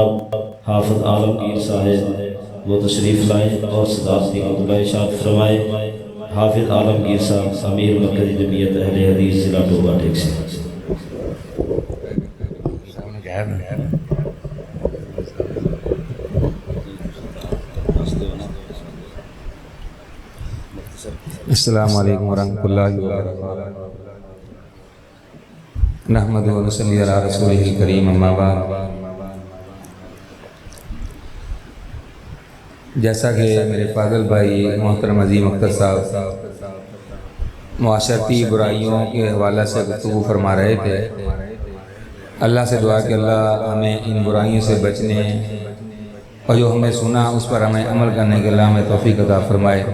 حافظ عالمگیر صاحب وہ تشریف لائیں اور صداقتی خطبہ ارشاد فرمائیں۔ حافظ عالمگیر صاحب امیر مرکزی جمعیت اہل حدیث ضلع ٹوبہ ٹیک سے۔ السلام علیکم ورحمۃ اللہ وبرکاتہ۔ نحمدہ و نصلی علی رسولہ الکریم، اما بعد۔ جیسا کہ میرے فاضل بھائی محترم عظیم اختر صاحب معاشرتی برائیوں کے حوالے سے گفتگو فرما رہے تھے، اللہ سے دعا کہ اللہ ہمیں ان برائیوں سے بچنے اور جو ہمیں سنا اس پر ہمیں عمل کرنے کے اللہ ہمیں توفیق عطا فرمائے۔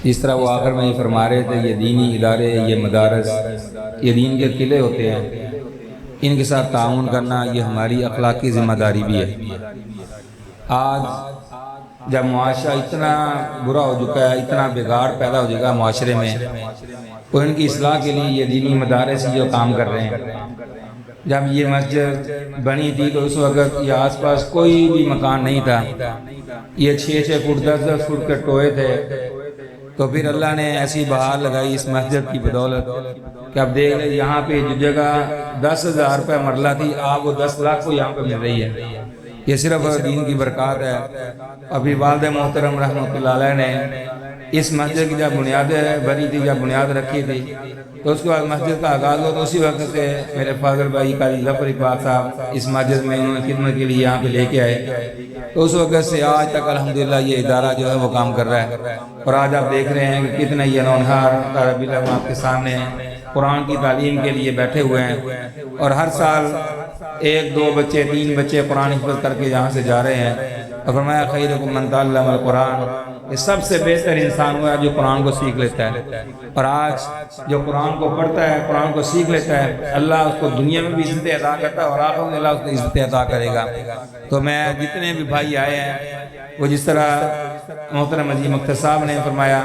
اس طرح وہ آخر میں یہ فرما رہے تھے، یہ دینی ادارے، یہ مدارس، یہ دین کے قلعے ہوتے ہیں، ان کے ساتھ تعاون کرنا یہ ہماری اخلاقی ذمہ داری بھی ہے۔ آج جب معاشرہ اتنا برا ہو چکا ہے، اتنا بگاڑ پیدا ہو چکا ہے معاشرے میں، تو ان کی اصلاح کے لیے یہ دینی مدارس جو کام کر رہے ہیں۔ جب یہ مسجد بنی تھی تو اس وقت یہ آس پاس کوئی بھی مکان نہیں تھا، یہ 6 فٹ 10 فٹ کے ٹوئے تھے، تو پھر اللہ نے ایسی بہار لگائی اس مسجد کی بدولت کہ اب دیکھ لیں یہاں پہ جو جگہ 10,000 روپے مرلہ تھی، آپ وہ 10 لاکھ کو یہاں پہ مل رہی ہے۔ یہ صرف دین کی برکات ہے۔ ابھی والد محترم رحمۃ اللہ علیہ نے اس مسجد کی جب بنیادیں بنی تھی، جب بنیاد رکھی تھی، تو اس کے بعد مسجد کا آغاز ہوا، تو اسی وقت سے میرے فاضل بھائی قاضی ظفر اقبال صاحب اس مسجد میں انہوں نے خدمت کے لیے یہاں پہ لے کے آئے، تو اس وقت سے آج تک الحمدللہ یہ ادارہ جو ہے وہ کام کر رہا ہے۔ اور آج آپ دیکھ رہے ہیں کہ کتنے یہ نونہار طالب علم آپ کے سامنے قرآن کی تعلیم کے لیے بیٹھے ہوئے ہیں، اور ہر سال 1 2 بچے 3 بچے قرآن حفظ کر کے یہاں سے جا رہے ہیں۔ اور فرمایا خیرکم من تعلم القرآن، یہ سب سے بہتر انسان ہوا ہے جو قرآن کو سیکھ لیتا ہے۔ اور آج جو قرآن کو پڑھتا ہے، قرآن کو سیکھ لیتا ہے، اللہ اس کو دنیا میں بھی عزت عطا کرتا ہے اور آخرت میں اللہ اس کو عزت عطا کرے گا۔ تو میں جتنے بھی بھائی آئے ہیں، وہ جس طرح محترم عظیم اختر صاحب نے فرمایا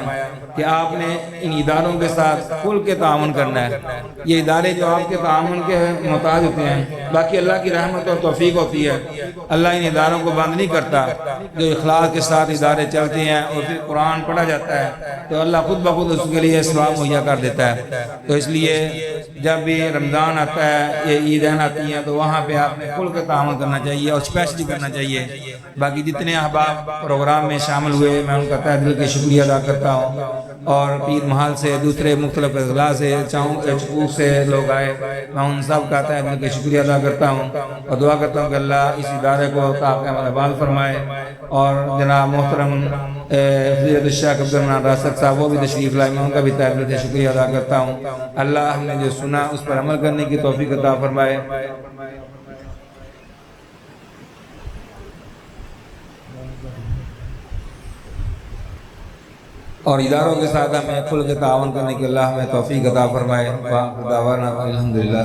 کہ آپ نے ان اداروں کے ساتھ کھل کے تعاون کرنا ہے۔ یہ ادارے جو آپ کے تعاون کے محتاج ہوتے ہیں، باقی اللہ کی رحمت اور توفیق ہوتی ہے، اللہ ان اداروں کو بند نہیں کرتا۔ جو اخلاص کے ساتھ ادارے چلتے ہیں اور پھر قرآن پڑھا جاتا ہے تو اللہ خود بخود اس کے لیے ثواب مہیا کر دیتا ہے۔ تو اس لیے جب بھی رمضان آتا ہے، یہ عیدین آتی ہیں، تو وہاں پہ آپ نے کھل کے تعاون کرنا چاہیے اور اسپیشلی کرنا چاہیے۔ باقی جتنے احباب پروگرام میں شامل ہوئے، میں ان کا تہ دل کے شکریہ ادا کرتا ہوں، اور پیر محل سے دوسرے مختلف اضلاع سے چکوک سے لوگ آئے، میں ان سب کا تہ دل کے شکریہ ادا کرتا ہوں اور دعا کرتا ہوں کہ اللہ اس ادارے کو قائم بحال فرمائے۔ اور جناب محترم فضیلت الشیخ عبدالرحمن راسک صاحب وہ بھی تشریف لائے، میں ان کا بھی تہ دل سے شکریہ ادا کرتا ہوں۔ اللہ ہم نے جو سنا اس پر عمل کرنے کی توفیق عطا فرمائے۔ اور اداروں کے ساتھ ہمیں کھل کے تعاون کرنے کی اللہ ہمیں توفیق عطا فرمائے۔ وآخر دعوانا الحمدللہ۔